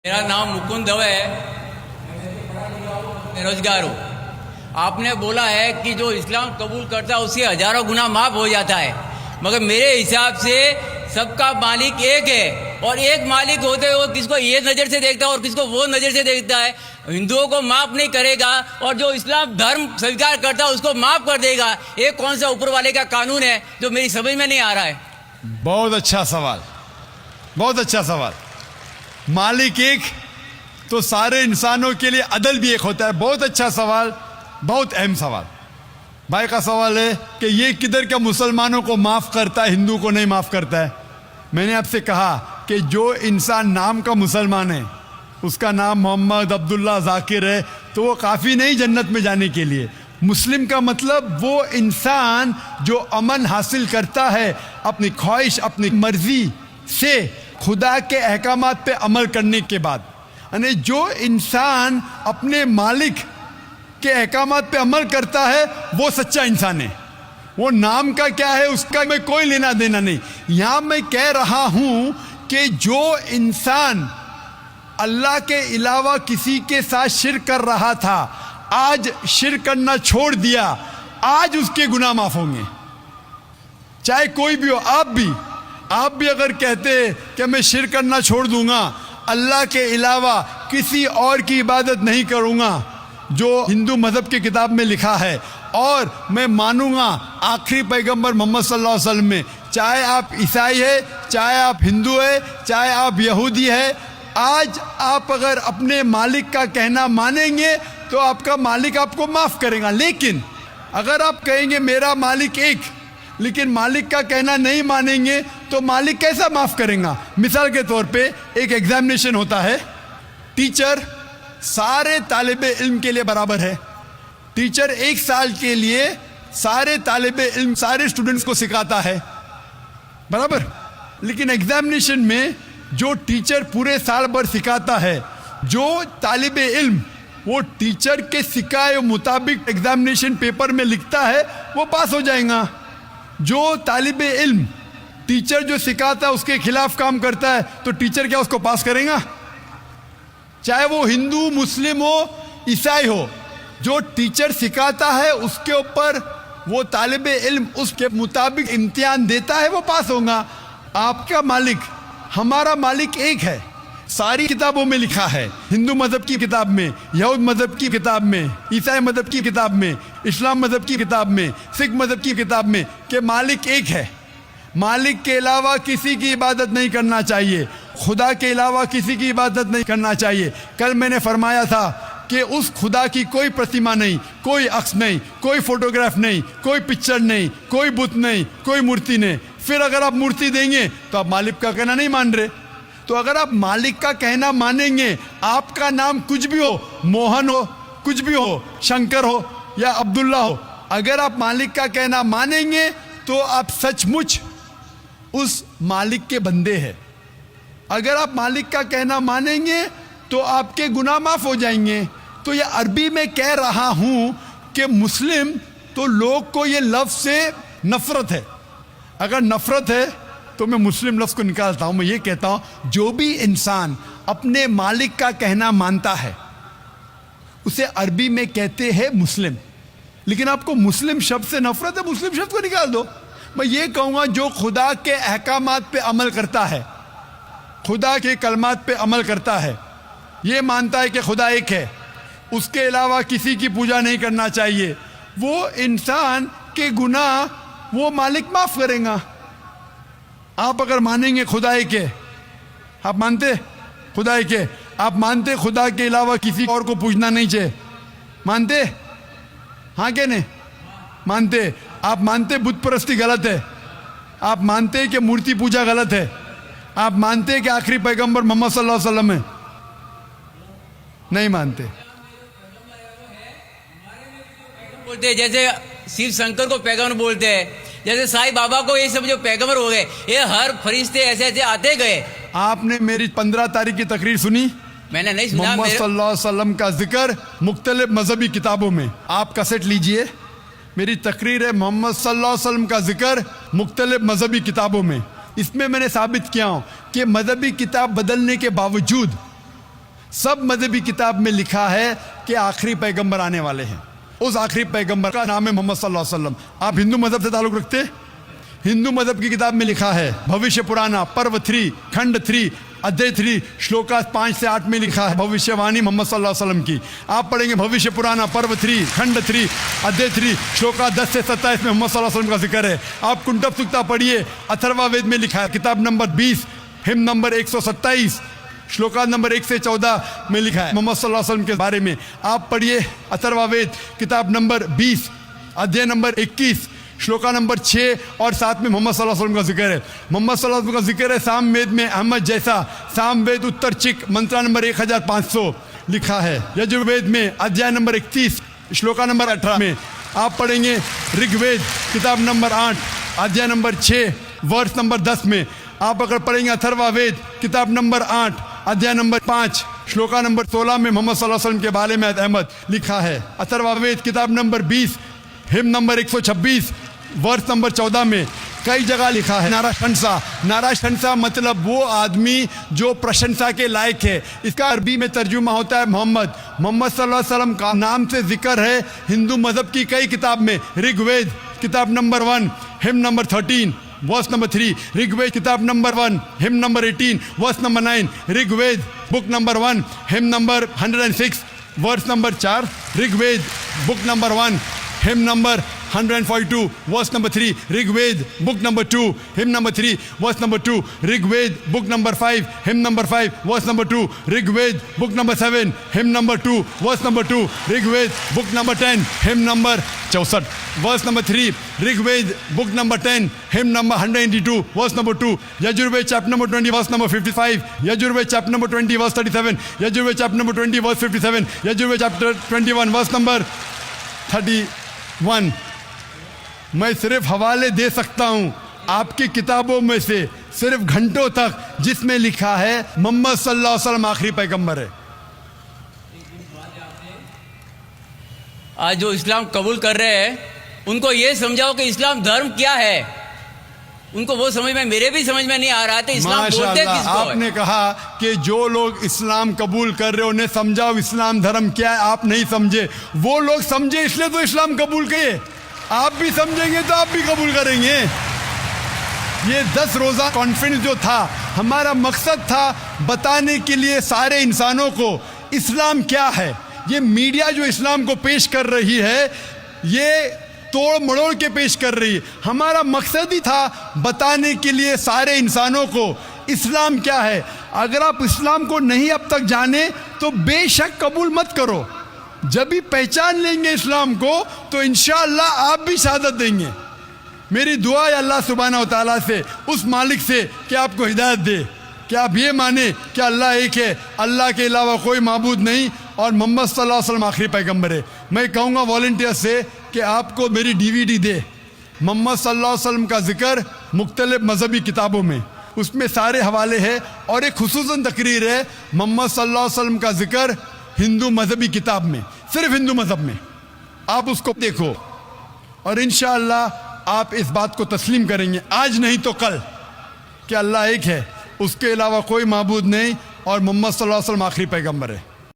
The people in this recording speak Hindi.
मेरा नाम मुकुंद दवे है, बेरोजगार हूँ। आपने बोला है कि जो इस्लाम कबूल करता है उससे हजारों गुना माफ हो जाता है, मगर मेरे हिसाब से सबका मालिक एक है और एक मालिक होते हुए किसको ये नज़र से देखता है और किसको वो नज़र से देखता है। हिंदुओं को माफ नहीं करेगा और जो इस्लाम धर्म स्वीकार करता है उसको माफ कर देगा। ये कौन सा ऊपर वाले का कानून है जो मेरी समझ में नहीं आ रहा है। बहुत अच्छा सवाल, बहुत अच्छा सवाल। मालिक एक तो सारे इंसानों के लिए अदल भी एक होता है। बहुत अच्छा सवाल, बहुत अहम सवाल। भाई का सवाल है कि ये किधर का मुसलमानों को माफ़ करता है, हिंदू को नहीं माफ़ करता है। मैंने आपसे कहा कि जो इंसान नाम का मुसलमान है, उसका नाम मोहम्मद अब्दुल्ला जाकिर है, तो वो काफ़ी नहीं जन्नत में जाने के लिए। मुस्लिम का मतलब वो इंसान जो अमन हासिल करता है अपनी ख्वाहिश, अपनी मर्जी से खुदा के अहकामात पे अमल करने के बाद। यानी जो इंसान अपने मालिक के अहकामात पे अमल करता है वो सच्चा इंसान है। वो नाम का क्या है उसका मैं कोई लेना देना नहीं। यहाँ मैं कह रहा हूँ कि जो इंसान अल्लाह के अलावा किसी के साथ शिर्क कर रहा था, आज शिर्क करना छोड़ दिया, आज उसके गुनाह माफ होंगे। चाहे कोई भी हो, आप भी अगर कहते कि मैं शिर्क करना छोड़ दूंगा, अल्लाह के अलावा किसी और की इबादत नहीं करूंगा जो हिंदू मज़हब की किताब में लिखा है, और मैं मानूंगा आखिरी पैगंबर मोहम्मद सल्लल्लाहु अलैहि वसल्लम में, चाहे आप ईसाई है, चाहे आप हिंदू है, चाहे आप यहूदी है, आज आप अगर अपने मालिक का कहना मानेंगे तो आपका मालिक आपको माफ़ करेगा। लेकिन अगर आप कहेंगे मेरा मालिक एक, लेकिन मालिक का कहना नहीं मानेंगे तो मालिक कैसा माफ़ करेगा। मिसाल के तौर पे एक एग्जामिनेशन होता है, टीचर सारे तालिबे इल्म के लिए बराबर है। टीचर एक साल के लिए सारे तालिबे इल्म, सारे स्टूडेंट्स को सिखाता है, बराबर। लेकिन एग्जामिनेशन में जो टीचर पूरे साल भर सिखाता है, जो तालिबे इल्म वो टीचर के सिखाए मुताबिक एग्जामिनेशन पेपर में लिखता है वो पास हो जाएगा। जो तालिबे इल्म टीचर जो सिखाता है उसके खिलाफ काम करता है तो टीचर क्या उसको पास करेगा? चाहे वो हिंदू, मुस्लिम हो, ईसाई हो, जो टीचर सिखाता है उसके ऊपर वो तालिबे इल्म उसके मुताबिक इम्तिहान देता है, वो पास होगा। आपका मालिक, हमारा मालिक एक है। सारी किताबों में लिखा है, हिंदू मज़हब की किताब में, यहूद मज़हब की किताब में, ईसाई मज़हब की किताब में, इस्लाम मज़हब की किताब में, सिख मज़हब की किताब में कि मालिक एक है। मालिक के अलावा किसी की इबादत नहीं करना चाहिए, खुदा के अलावा किसी की इबादत नहीं करना चाहिए। कल मैंने फरमाया था कि उस खुदा की कोई प्रतिमा नहीं, कोई अक्स नहीं, कोई फोटोग्राफ नहीं, कोई पिक्चर नहीं, कोई बुत नहीं, कोई मूर्ति नहीं। फिर अगर आप मूर्ति देंगे तो आप मालिक का कहना नहीं मान रहे। तो अगर आप मालिक का कहना मानेंगे, आपका नाम कुछ भी हो, मोहन हो, कुछ भी हो, शंकर हो या अब्दुल्ला हो, अगर आप मालिक का कहना मानेंगे तो आप सचमुच उस मालिक के बंदे हैं। अगर आप मालिक का कहना मानेंगे तो आपके गुनाह माफ हो जाएंगे। तो ये अरबी में कह रहा हूं कि मुस्लिम तो लोग को ये लफ्ज़ से नफरत है। अगर नफरत है तो मैं मुस्लिम लफ्ज़ को निकालता हूं। मैं ये कहता हूं जो भी इंसान अपने मालिक का कहना मानता है उसे अरबी में कहते हैं मुस्लिम। लेकिन आपको मुस्लिम शब्द से नफरत है, मुस्लिम शब्द को निकाल दो। मैं ये कहूँगा जो खुदा के अहकामात पे अमल करता है, खुदा के कलमात पे अमल करता है, ये मानता है कि खुदा एक है, उसके अलावा किसी की पूजा नहीं करना चाहिए, वो इंसान के गुनाह वो मालिक माफ़ करेगा। आप अगर मानेंगे खुदा एक है, आप मानते खुदा एक है, आप मानते खुदा के अलावा किसी और को पूजना नहीं चाहिए, मानते? हाँ क्या नहीं मानते? आप मानते बुत परस्ती गलत है, आप मानते कि मूर्ति पूजा गलत है, आप मानते कि आखिरी पैगंबर मोहम्मद सल्लल्लाहु अलैहि वसल्लम है? नहीं मानते। बोलते हैं जैसे शिव शंकर को पैगंबर बोलते हैं, जैसे साईं बाबा को ये सब जो पैगंबर हो गए, ये हर फरिश्ते ऐसे ऐसे आते गए। आपने मेरी 15 तारीख की तकरीर सुनी? मैंने नहीं सुना। मोहम्मद सल्लल्लाहु अलैहि वसल्लम का जिक्र मुख्तलिफ मजहबी किताबों में, आप कैसेट लीजिए, मेरी तकरीर है मोहम्मद सल्लल्लाहु अलैहि वसल्लम का जिक्र मुख्तलिफ मजहबी किताबों में। इसमें मैंने साबित किया हूँ कि मजहबी किताब बदलने के बावजूद सब मजहबी किताब में लिखा है कि आखिरी पैगंबर आने वाले हैं। उस आखिरी पैगंबर का नाम है मोहम्मद सल्लल्लाहु अलैहि वसल्लम। आप हिंदू मजहब से ताल्लुक रखते हैं? हिंदू मजहब की किताब में लिखा है, भविष्य पुराना पर्व 3 खंड 3 अध्याय 3 श्लोका 5 से 8 में लिखा है भविष्यवाणी मोहम्मद सल्लल्लाहु अलैहि वसल्लम की। आप पढ़ेंगे भविष्य पुराना पर्व 3 खंड 3 अध्याय 3 श्लोका 10 से 27 में मोहम्मद सल्लल्लाहु अलैहि वसल्लम का जिक्र है। आप कुंटब सुक्ता पढ़िए, अथर्ववेद में लिखा है, किताब number 20 him number 127 shloka number 1 से 14 में लिखा है मोहम्मद सल्लल्लाहु अलैहि वसल्लम के बारे में। आप पढ़िए अथर्ववेद किताब नंबर 20 अध्याय नंबर 21 श्लोका नंबर 6 और 7 में मोहम्मद सल्लल्लाहु अलैहि वसल्लम का जिक्र है। मोहम्मद सल्लल्लाहु अलैहि वसल्लम का जिक्र है सामवेद में अहमद जैसा, सामवेद उत्तर चिक मंत्रा नंबर 1500 लिखा है। यजुर्वेद में अध्याय नंबर 31 श्लोका नंबर 18 में। आप पढ़ेंगे ऋग्वेद किताब नंबर 8 अध्याय नंबर 6 वर्ष नंबर 10 में। आप अगर पढ़ेंगे अथर्ववेद किताब नंबर 8 अध्याय नंबर 5 श्लोका नंबर 16 में मोहम्मद सल्लल्लाहु अलैहि वसल्लम के बारे में अहमद लिखा है। अथर्ववेद किताब नंबर 20 हिम नंबर 126 वर्ष नंबर 14 में कई जगह लिखा है नाराशंसा। नाराशंसा मतलब वो आदमी जो प्रशंसा के लायक है। इसका अरबी में तर्जुमा होता है मोहम्मद। मोहम्मद सल्लल्लाहु अलैहि वसल्लम का नाम से जिक्र है हिंदू मजहब की कई किताब में। ऋग्वेद किताब number 1 hymn number 13 verse number 3, Rigveda किताब number 1 hymn number 18 verse number 9, Rigveda book number 1 hymn number 106 verse number 4, Rigveda book number 1 hymn number 142 verse number 3, Rigveda book number 2 hymn number 3 verse number 2, Rigveda book number 5 hymn number 5 verse number 2, Rigveda book number 7 hymn number 2 verse number 2, Rigveda book number 10 hymn number 64 verse number 3, Rigveda book number 10 hymn number 182 verse number 2, Yajurveda chapter number 20 verse number 55, Yajurveda chapter number 20 verse 37, Yajurveda chapter number 20 verse 57, Yajurveda chapter 21 verse number 31। मैं सिर्फ हवाले दे सकता हूं आपकी किताबों में से सिर्फ घंटों तक, जिसमें लिखा है मोहम्मद सल्लल्लाहु अलैहि वसल्लम आखिरी पैगंबर है। आज जो इस्लाम कबूल कर रहे हैं उनको ये समझाओ कि इस्लाम धर्म क्या है। उनको वो समझ में, मेरे भी समझ में नहीं आ रहा था इस्लाम बोलते किसको है। आपने कहा कि जो लोग इस्लाम कबूल कर रहे हो उन्हें समझाओ इस्लाम धर्म क्या है। आप नहीं समझे, वो लोग समझे इसलिए तो इस्लाम कबूल किए। आप भी समझेंगे तो आप भी कबूल करेंगे। ये 10 रोज़ा कॉन्फ्रेंस जो था, हमारा मकसद था बताने के लिए सारे इंसानों को इस्लाम क्या है। ये मीडिया जो इस्लाम को पेश कर रही है ये तोड़ मड़ोड़ के पेश कर रही है। हमारा मकसद ही था बताने के लिए सारे इंसानों को इस्लाम क्या है। अगर आप इस्लाम को नहीं अब तक जाने तो बेशक कबूल मत करो। जब भी पहचान लेंगे इस्लाम को तो इंशाअल्लाह आप भी शहादत देंगे। मेरी दुआ है अल्लाह सुब्हानहू व तआला से, उस मालिक से कि आपको हिदायत दे कि आप ये माने कि अल्लाह एक है, अल्लाह के अलावा कोई माबूद नहीं और मोहम्मद सल्लल्लाहु अलैहि वसल्लम आखिरी पैगंबर है। मैं कहूँगा वॉलंटियर से कि आपको मेरी DVD दे, मोहम्मद सल्लल्लाहु अलैहि वसल्लम का जिक्र मुख्तलिफ मजहबी किताबों में, उसमें सारे हवाले हैं। और एक खुसूसन तकरीर है मोहम्मद सल्लल्लाहु अलैहि वसल्लम का जिक्र हिंदू मजहबी किताब में, सिर्फ हिंदू मजहब में। आप उसको देखो और इंशाअल्लाह आप इस बात को तस्लीम करेंगे आज नहीं तो कल कि अल्लाह एक है, उसके अलावा कोई माबूद नहीं और मोहम्मद सल्लल्लाहु अलैहि वसल्लम आखिरी पैगंबर है।